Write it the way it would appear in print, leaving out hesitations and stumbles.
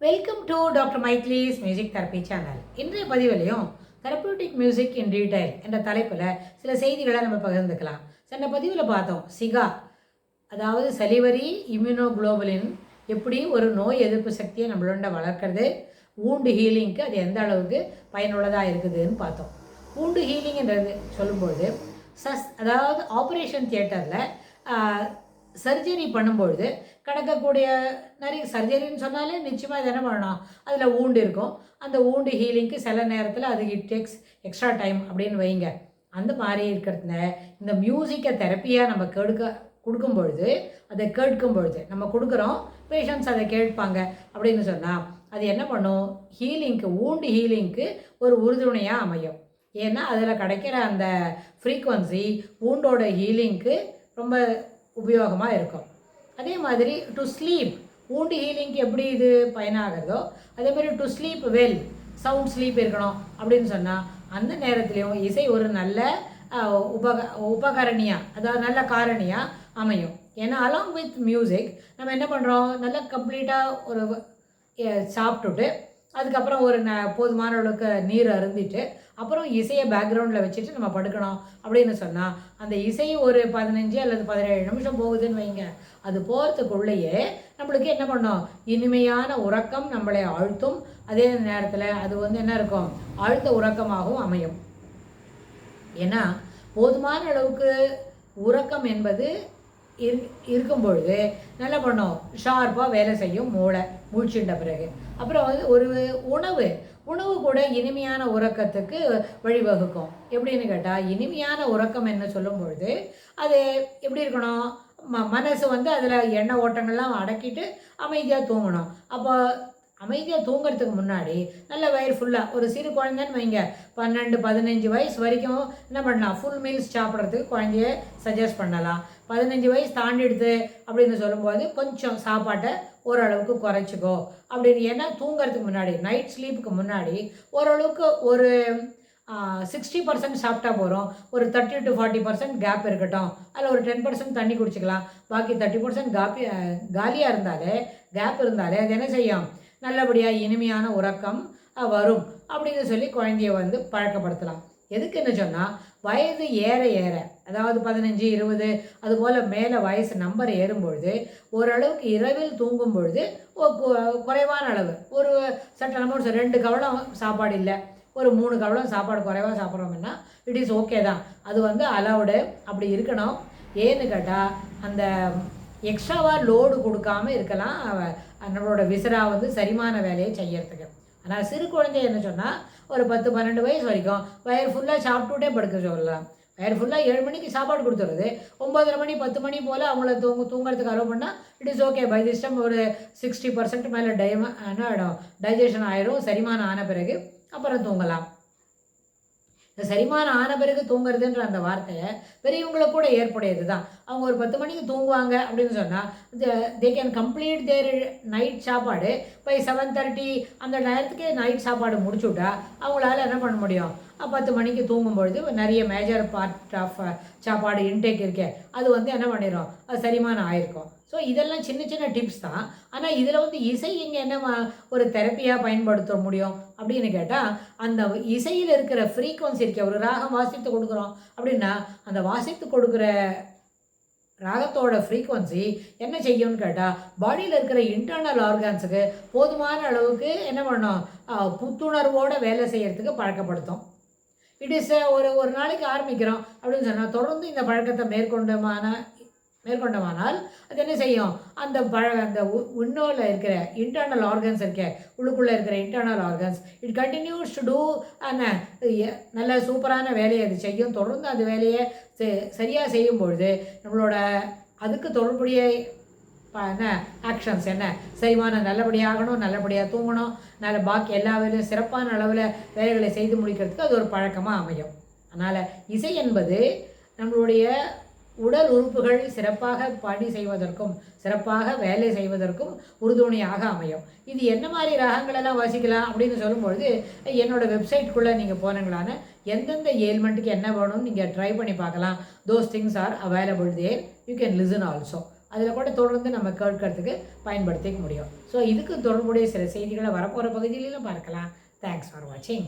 Welcome to doctor மைத்லிஸ் music therapy channel. இன்றைய பதிவிலையும் தெரப்பியூட்டிக் மியூசிக் இன் டீடைல் என்ற தலைப்பில் சில செய்திகளை நம்ம பகிர்ந்துக்கலாம். சென்ற பதிவில் பார்த்தோம் சிகா, அதாவது சலிவரி இம்யூனோகுளோபுலின் எப்படி ஒரு நோய் எதிர்ப்பு சக்தியை நம்மளோட வளர்க்குறது, வூண்டு ஹீலிங்க்கு அது எந்த அளவுக்கு பயனுள்ளதாக இருக்குதுன்னு பார்த்தோம். வூண்டு ஹீலிங்ன்றது சொல்லும்பொழுது அதாவது ஆப்ரேஷன் தியேட்டரில் சர்ஜரி பண்ணும்பொழுது கிடக்கக்கூடிய நிறைய சர்ஜரின்னு சொன்னாலே நிச்சயமாக இது என்ன பண்ணணும், அதில் வூண்டு இருக்கும். அந்த வூண்டு ஹீலிங்க்கு சில நேரத்தில் அது இட் டேக்ஸ் எக்ஸ்ட்ரா டைம் அப்படின்னு வைங்க. அந்த மாதிரி இருக்கிறதுல இந்த மியூசிக்கை தெரப்பியாக நம்ம கொடுக்கும் பொழுது, அதை கேட்கும் பொழுது நம்ம கொடுக்குறோம், பேஷண்ட்ஸ் அதை கேட்பாங்க அப்படின்னு சொன்னால் அது என்ன பண்ணும், ஹீலிங்க்கு வூண்டு ஹீலிங்க்கு ஒரு உறுதுணையாக அமையும். ஏன்னா அதில் கிடைக்கிற அந்த ஃப்ரீக்குவன்சி வூண்டோட ஹீலிங்க்கு ரொம்ப உபயோகமாக இருக்கும். அதே மாதிரி டு ஸ்லீப், வூண்டு ஹீலிங்க்கு எப்படி இது பயனாகிறதோ அதே மாதிரி to sleep well, sound sleep இருக்கணும் அப்படின்னு சொன்னால் அந்த நேரத்துலையும் இசை ஒரு நல்ல உபகரணியாக, அதாவது நல்ல காரணியாக அமையும். ஏன்னா அலாங் வித் மியூசிக் நம்ம என்ன பண்ணுறோம், நல்லா கம்ப்ளீட்டாக ஒரு சாப்பிட்டுட்டு அதுக்கப்புறம் ஒரு போதுமான அளவுக்கு நீர் அருந்திட்டு அப்புறம் இசையை பேக்ரவுண்டில் வச்சுட்டு நம்ம படுக்கணும் அப்படின்னு சொன்னால் அந்த இசை ஒரு 15 அல்லது 17 நிமிஷம் போகுதுன்னு வைங்க. அது போகிறதுக்குள்ளேயே நம்மளுக்கு என்ன பண்ணோம், இனிமையான உறக்கம் நம்மளை ஆழ்த்தும். அதே நேரத்தில் அது என்ன இருக்கும், ஆழ்த்த உறக்கமாகவும் அமையும். ஏன்னா போதுமான அளவுக்கு உறக்கம் என்பது இருக்கும் பொழுது நல்லா பண்ணோம், ஷார்ப்பாக வேலை செய்யும் மூளை முழிச்சுட்ட பிறகு. அப்புறம் ஒரு உணவு கூட இனிமையான உறக்கத்துக்கு வழிவகுக்கும். எப்படின்னு கேட்டால் இனிமையான உறக்கம் என்ன சொல்லும் பொழுது அது எப்படி இருக்கணும், மனசு அதில் எண்ணெய் ஓட்டங்கள்லாம் அடக்கிட்டு அமைதியாக தூங்கணும். அப்போ அமைதியாக தூங்கிறதுக்கு முன்னாடி நல்ல வயிறு ஃபுல்லாக, ஒரு சிறு குழந்தைன்னு வைங்க 12-15 வயசு வரைக்கும் என்ன பண்ணலாம், ஃபுல் மீல்ஸ் சாப்பிட்றதுக்கு குழந்தைய சஜஸ்ட் பண்ணலாம். 15 வயசு தாண்டிடுது அப்படின்னு சொல்லும்போது கொஞ்சம் சாப்பாட்டை ஓரளவுக்கு குறைச்சிக்கோ அப்படின்னு. ஏன்னா தூங்கிறதுக்கு முன்னாடி, நைட் ஸ்லீப்புக்கு முன்னாடி ஓரளவுக்கு ஒரு 60% சாப்பிட்டா போகிறோம், ஒரு 30 to 40% கேப் இருக்கட்டும். அதில் ஒரு 10% தண்ணி குடிச்சிக்கலாம். பாக்கி 30% காலியாக இருந்தாலே, கேப் இருந்தாலே அது என்ன செய்யும், நல்லபடியாக இனிமையான உறக்கம் வரும் அப்படின்னு சொல்லி குழந்தைய பழக்கப்படுத்தலாம். எதுக்குன்னு சொன்னால் வயது ஏற ஏற, அதாவது 15, 20 அதுபோல் மேலே வயசு நம்பர் ஏறும்பொழுது ஓரளவுக்கு இரவில் தூங்கும் பொழுது குறைவான அளவு, ஒரு சட்ட அமௌண்ட்ஸ் 2 கவலம் சாப்பாடு இல்லை, ஒரு 3 கவலம் சாப்பாடு குறைவாக சாப்பிட்றோம்னா இட் இஸ் ஓகே தான். அது அலவுடு, அப்படி இருக்கணும். ஏன்னு கேட்டால் அந்த எக்ஸ்ட்ராவாக லோடு கொடுக்காமல் இருக்கலாம் நம்மளோட விசிறா சரிமான வேலையை செய்யறதுக்கு. ஆனால் சிறு குழந்தை என்ன சொன்னால் ஒரு 10-12 வயசு வரைக்கும் வயிறு ஃபுல்லாக சாப்பிட்டுட்டே படுக்க சொல்லலாம். வயிறு ஃபுல்லாக 7 மணிக்கு சாப்பாடு கொடுத்துருது, 9:30 மணி 10 மணி போல் அவங்கள தூங்கிறதுக்கு அலோவ் பண்ணால் it is okay. By this time ஒரு 60% மேலே என்ன ஆகிடும், டைஜஷன் ஆயிரும். செரிமானம் ஆன பிறகு அப்புறம் தூங்கலாம். இந்த செரிமானம் ஆன பிறகு தூங்குறதுன்ற அந்த வார்த்தையை பெரியவங்களுக்கு கூட ஏற்புடையது தான். அவங்க ஒரு 10 மணிக்கு தூங்குவாங்க அப்படின்னு சொன்னால் they can complete their night சாப்பாடு பை 7:30. அந்த நேரத்துக்கே நைட் சாப்பாடு முடிச்சுவிட்டா அவங்களால என்ன பண்ண முடியும், 10 மணிக்கு தூங்கும்பொழுது நிறைய மேஜர் பார்ட் ஆஃப் சாப்பாடு இன்டேக் இருக்கே, அது என்ன பண்ணிடும், அது செரிமானம் ஆயிருக்கும். ஸோ இதெல்லாம் சின்ன சின்ன டிப்ஸ் தான். ஆனால் இதில் இசை இங்கே என்ன ஒரு தெரப்பியாக பயன்படுத்த முடியும் அப்படின்னு கேட்டால், அந்த இசையில் இருக்கிற ஃப்ரீக்வன்சி இருக்க, ஒரு ராகம் வாசித்து கொடுக்குறோம் அப்படின்னா அந்த வாசித்து கொடுக்குற ராகத்தோட ஃப்ரீக்வன்சி என்ன செய்யும்னு கேட்டால் பாடியில் இருக்கிற இன்டர்னல் ஆர்கான்ஸுக்கு போதுமான அளவுக்கு என்ன பண்ணோம், புத்துணர்வோடு வேலை செய்கிறதுக்கு பழக்கப்படுத்தும். இட் இஸ் ஒரு நாளைக்கு ஆரம்பிக்கிறோம் அப்படின்னு சொன்னால் தொடர்ந்து இந்த பழக்கத்தை மேற்கொண்டமானால் அது என்ன செய்யும், அந்த உன்னோவில் இருக்கிற இன்டர்னல் ஆர்கன்ஸ் உள்ளுக்குள்ளே இருக்கிற internal organs it continues to do நல்ல சூப்பரான வேலையை அது செய்யும். தொடர்ந்து அந்த வேலையை சரியாக செய்யும் பொழுது நம்மளோட அதுக்கு தொடர்புடைய ஆக்ஷன்ஸ் என்ன, செரிமானம் நல்லபடியாகணும், நல்லபடியாக தூங்கணும், பாக்கி எல்லா வேலையும் சிறப்பான அளவில் வேலைகளை செய்து முடிக்கிறதுக்கு அது ஒரு பழக்கமாக அமையும். அதனால் இசை என்பது நம்மளுடைய உடல் உறுப்புகள் சிறப்பாக பணி செய்வதற்கும் சிறப்பாக வேலை செய்வதற்கும் உறுதுணையாக அமையும். இது என்ன மாதிரி ராகங்களெல்லாம் வாசிக்கலாம் அப்படின்னு சொல்லும்பொழுது என்னோடய வெப்சைட்குள்ளே நீங்கள் போனீங்களான எந்தெந்த ஏல்மெண்ட்டுக்கு என்ன வேணும்னு நீங்கள் ட்ரை பண்ணி பார்க்கலாம். Those things are available there, you can listen also. அதில் கூட தொடர்ந்து நம்ம கேட்கறதுக்கு பயன்படுத்திக்க முடியும். ஸோ இதுக்கு தொடர்புடைய சில செய்திகளை வரப்போகிற பகுதியிலும் பார்க்கலாம். தேங்க்ஸ் ஃபார் வாட்சிங்.